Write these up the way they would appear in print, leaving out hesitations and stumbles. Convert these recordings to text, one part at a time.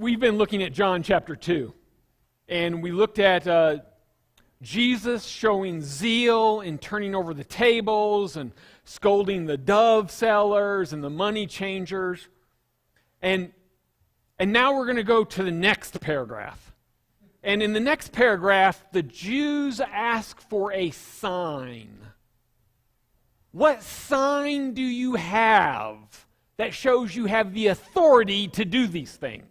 We've been looking at John chapter 2, and we looked at Jesus showing zeal in turning over the tables and scolding the dove sellers and the money changers. And now we're going to go to the next paragraph. And in the next paragraph, the Jews ask for a sign. What sign do you have that shows you have the authority to do these things?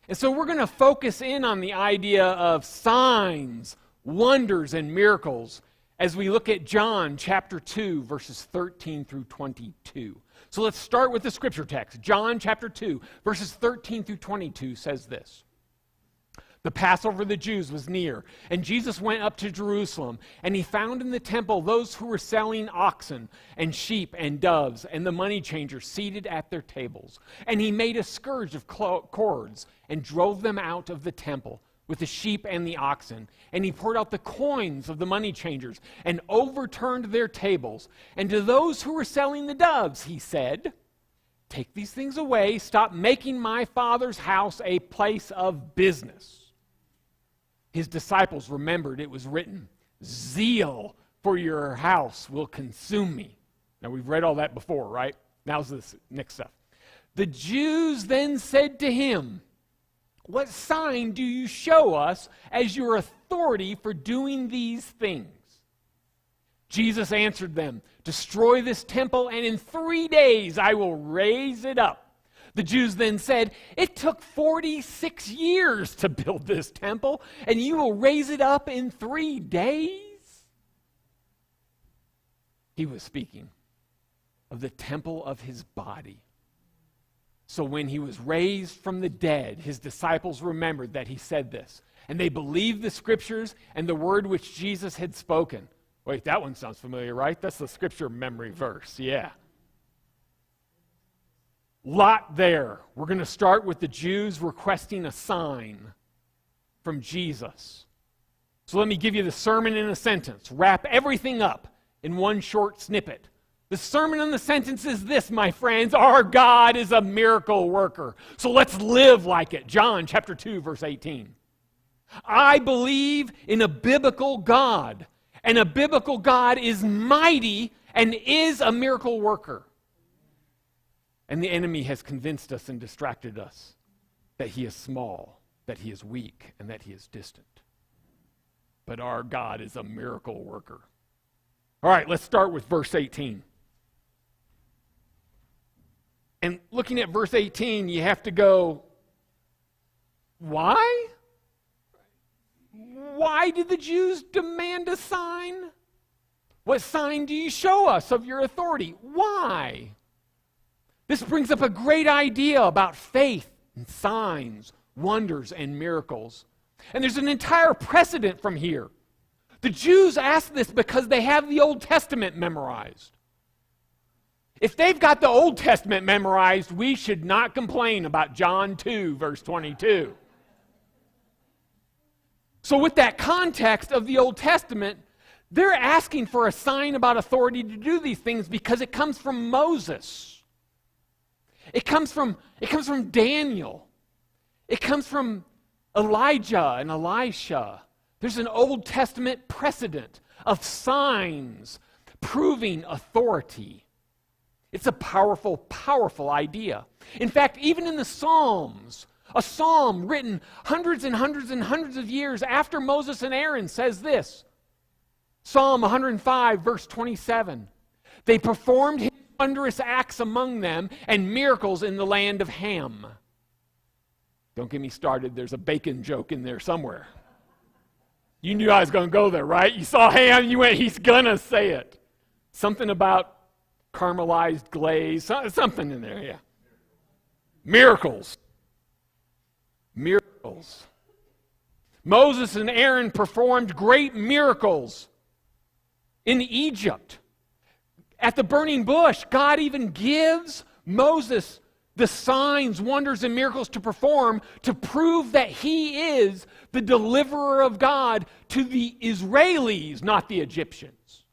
And so we're going to focus in on the idea of signs, wonders, and miracles as we look at John chapter 2, verses 13 through 22. So let's start with the scripture text. John chapter 2, verses 13 through 22 says this. The Passover of the Jews was near, and Jesus went up to Jerusalem, and he found in the temple those who were selling oxen and sheep and doves, and the money changers seated at their tables. And he made a scourge of cords and drove them out of the temple with the sheep and the oxen. And he poured out the coins of the money changers and overturned their tables. And to those who were selling the doves, he said, "Take these things away. Stop making my Father's house a place of business." His disciples remembered it was written, "Zeal for your house will consume me." Now, we've read all that before, right? Now's this next stuff. The Jews then said to him, "What sign do you show us as your authority for doing these things?" Jesus answered them, "Destroy this temple, and in 3 days I will raise it up." The Jews then said, "It took 46 years to build this temple, and you will raise it up in 3 days?" He was speaking of the temple of his body. So when he was raised from the dead, his disciples remembered that he said this, and they believed the scriptures and the word which Jesus had spoken. Wait, that one sounds familiar, right? That's the scripture memory verse, yeah. Lot there. We're going to start with the Jews requesting a sign from Jesus. So let me give you the sermon in a sentence. Wrap everything up in one short snippet. The sermon in the sentence is this, my friends: our God is a miracle worker. So let's live like it. John chapter 2, verse 18. I believe in a biblical God, and a biblical God is mighty and is a miracle worker. And the enemy has convinced us and distracted us that he is small, that he is weak, and that he is distant. But our God is a miracle worker. All right, let's start with verse 18. And looking at verse 18, you have to go, why? Why did the Jews demand a sign? What sign do you show us of your authority? Why? This brings up a great idea about faith and signs, wonders, and miracles. And there's an entire precedent from here. The Jews ask this because they have the Old Testament memorized. If they've got the Old Testament memorized, we should not complain about John 2, verse 22. So with that context of the Old Testament, they're asking for a sign about authority to do these things because it comes from Moses. It comes from Daniel. It comes from Elijah and Elisha. There's an Old Testament precedent of signs proving authority. It's a powerful, powerful idea. In fact, even in the Psalms, a psalm written hundreds and hundreds and hundreds of years after Moses and Aaron says this. Psalm 105, verse 27. They performed his wondrous acts among them and miracles in the land of Ham. Don't get me started. There's a bacon joke in there somewhere. You knew I was going to go there, right? You saw Ham, you went, he's going to say it. Something about caramelized glaze, something in there, yeah. Miracles. Miracles. Moses and Aaron performed great miracles in Egypt. At the burning bush, God even gives Moses the signs, wonders, and miracles to perform to prove that he is the deliverer of God to the Israelis, not the Egyptians.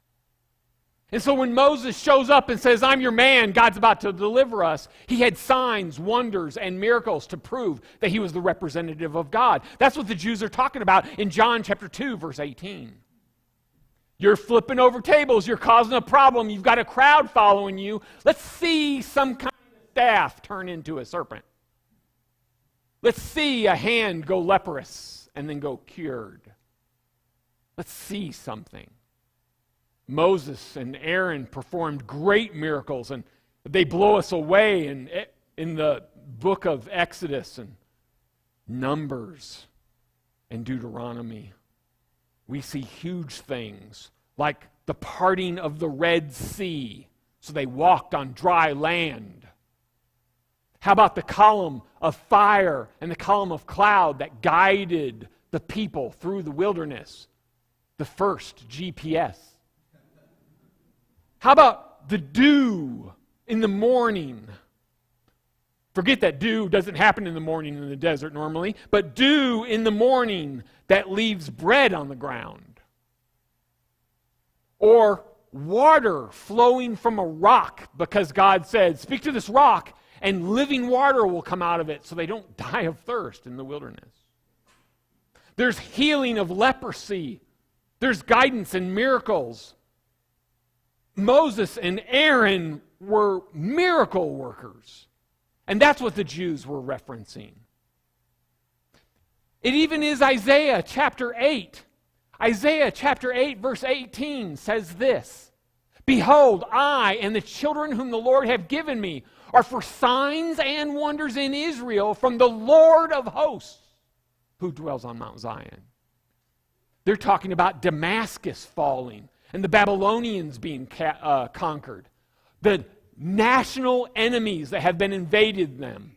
And so when Moses shows up and says, I'm your man, God's about to deliver us, he had signs, wonders, and miracles to prove that he was the representative of God. That's what the Jews are talking about in John chapter 2, verse 18. You're flipping over tables, you're causing a problem, you've got a crowd following you. Let's see some kind of staff turn into a serpent. Let's see a hand go leprous and then go cured. Let's see something. Moses and Aaron performed great miracles, and they blow us away in the book of Exodus and Numbers and Deuteronomy. We see huge things like the parting of the Red Sea, so they walked on dry land. How about the column of fire and the column of cloud that guided the people through the wilderness? The first GPS. How about the dew in the morning? Forget that dew doesn't happen in the morning in the desert normally, but dew in the morning that leaves bread on the ground. Or water flowing from a rock because God said, speak to this rock and living water will come out of it so they don't die of thirst in the wilderness. There's healing of leprosy. There's guidance and miracles. Moses and Aaron were miracle workers. And that's what the Jews were referencing. It even is Isaiah chapter 8. Isaiah chapter 8 verse 18 says this, Behold, I and the children whom the Lord have given me are for signs and wonders in Israel from the Lord of hosts who dwells on Mount Zion. They're talking about Damascus falling and the Babylonians being conquered. The national enemies that have been invaded them.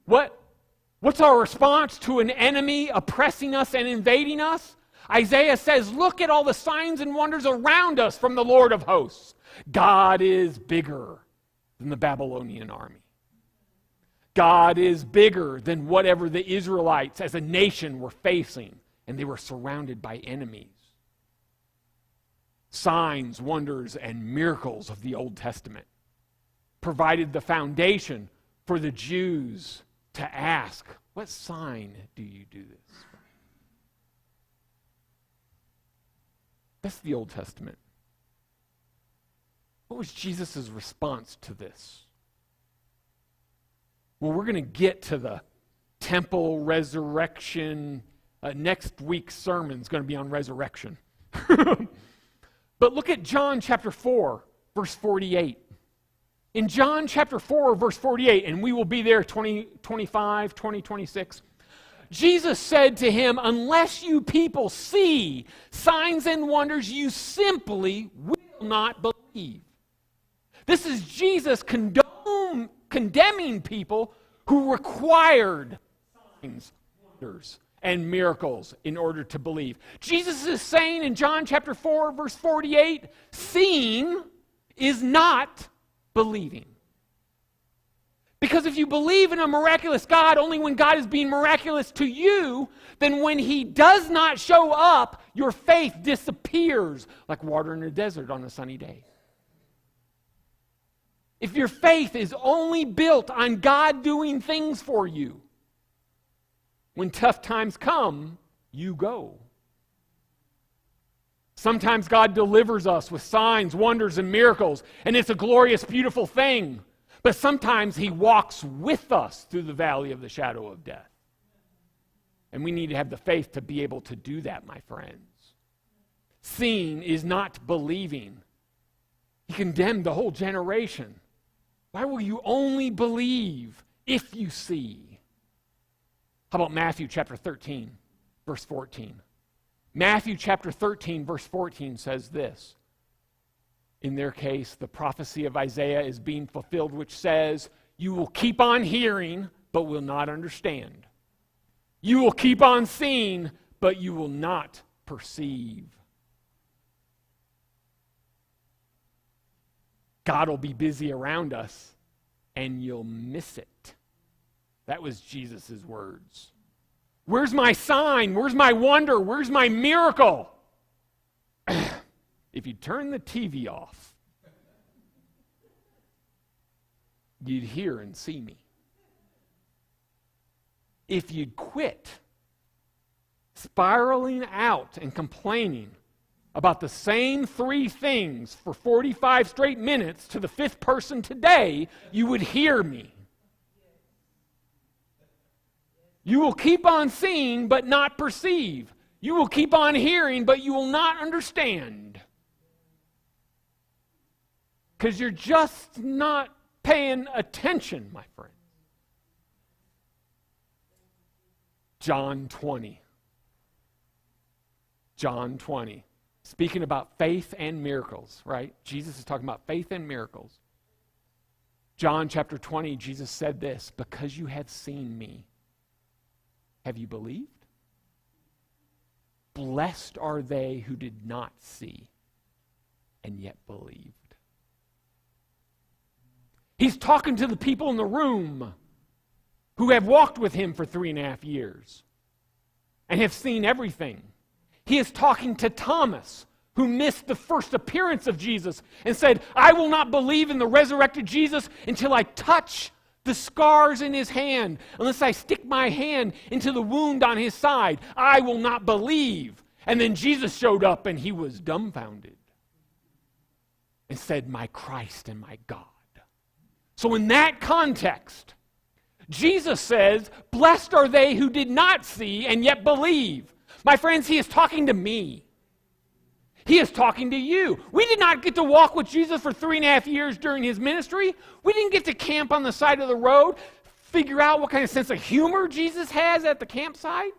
What's our response to an enemy oppressing us and invading us? Isaiah says, look at all the signs and wonders around us from the Lord of hosts. God is bigger than the Babylonian army. God is bigger than whatever the Israelites as a nation were facing, and they were surrounded by enemies. Signs, wonders, and miracles of the Old Testament provided the foundation for the Jews to ask, what sign do you do this? That's the Old Testament. What was Jesus' response to this? Well, we're going to get to the temple resurrection. Next week's sermon is going to be on resurrection. But look at John chapter 4, verse 48. In John chapter 4, verse 48, and we will be there 2025, 2026, Jesus said to him, unless you people see signs and wonders, you simply will not believe. This is Jesus condemning people who required signs, wonders, and miracles in order to believe. Jesus is saying in John chapter 4, verse 48, seeing is not believing. Because if you believe in a miraculous God only when God is being miraculous to you, then when he does not show up, your faith disappears like water in a desert on a sunny day. If your faith is only built on God doing things for you, when tough times come, you go. Sometimes God delivers us with signs, wonders, and miracles, and it's a glorious, beautiful thing. But sometimes he walks with us through the valley of the shadow of death. And we need to have the faith to be able to do that, my friends. Seeing is not believing. He condemned the whole generation. Why will you only believe if you see? How about Matthew chapter 13, verse 14? Matthew chapter 13, verse 14 says this. In their case, the prophecy of Isaiah is being fulfilled, which says, you will keep on hearing, but will not understand. You will keep on seeing, but you will not perceive. God will be busy around us, and you'll miss it. That was Jesus' words. Where's my sign? Where's my wonder? Where's my miracle? If you turn the TV off you'd hear and see me. If you'd quit spiraling out and complaining about the same three things for 45 straight minutes to the fifth person today, you would hear me. You will keep on seeing but not perceive. You will keep on hearing but you will not understand. Because you're just not paying attention, my friend. John 20. John 20. Speaking about faith and miracles, right? Jesus is talking about faith and miracles. John chapter 20, Jesus said this, because you have seen me, have you believed? Blessed are they who did not see and yet believed. He's talking to the people in the room who have walked with him for 3.5 years and have seen everything. He is talking to Thomas, who missed the first appearance of Jesus and said, I will not believe in the resurrected Jesus until I touch the scars in his hand. Unless I stick my hand into the wound on his side, I will not believe. And then Jesus showed up and he was dumbfounded and said, my Christ and my God. So in that context, Jesus says, blessed are they who did not see and yet believe. My friends, he is talking to me. He is talking to you. We did not get to walk with Jesus for 3.5 years during his ministry. We didn't get to camp on the side of the road, figure out what kind of sense of humor Jesus has at the campsite.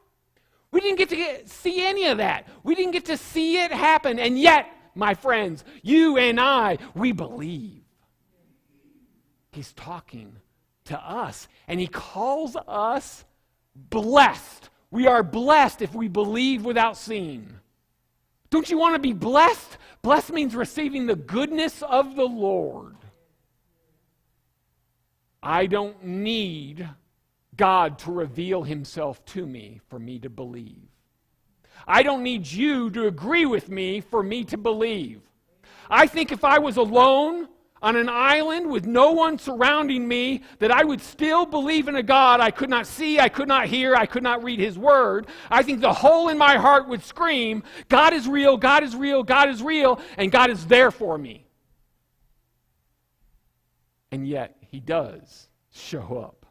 We didn't get to see any of that. We didn't get to see it happen. And yet, my friends, you and I, we believe. He's talking to us, and he calls us blessed. We are blessed if we believe without seeing. Don't you want to be blessed? Blessed means receiving the goodness of the Lord. I don't need God to reveal himself to me for me to believe. I don't need you to agree with me for me to believe. I think if I was alone on an island with no one surrounding me, that I would still believe in a God I could not see, I could not hear, I could not read his word. I think the hole in my heart would scream, God is real, God is real, God is real, and God is there for me. And yet, he does show up.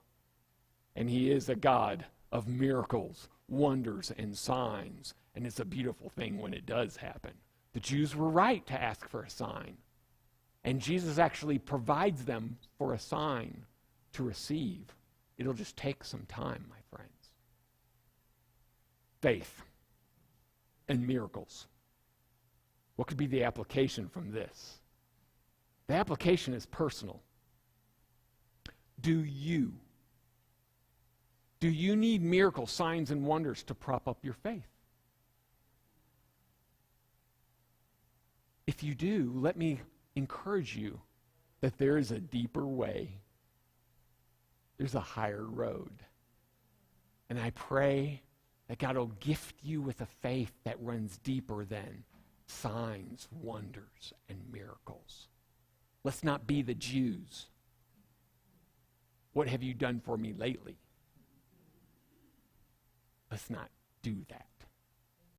And he is a God of miracles, wonders, and signs. And it's a beautiful thing when it does happen. The Jews were right to ask for a sign. And Jesus actually provides them for a sign to receive. It'll just take some time, my friends. Faith and miracles. What could be the application from this? The application is personal. Do you need miracles, signs, and wonders to prop up your faith? If you do, let me encourage you that there is a deeper way. There's a higher road. And I pray that God will gift you with a faith that runs deeper than signs, wonders, and miracles. Let's not be the Jews. What have you done for me lately? Let's not do that.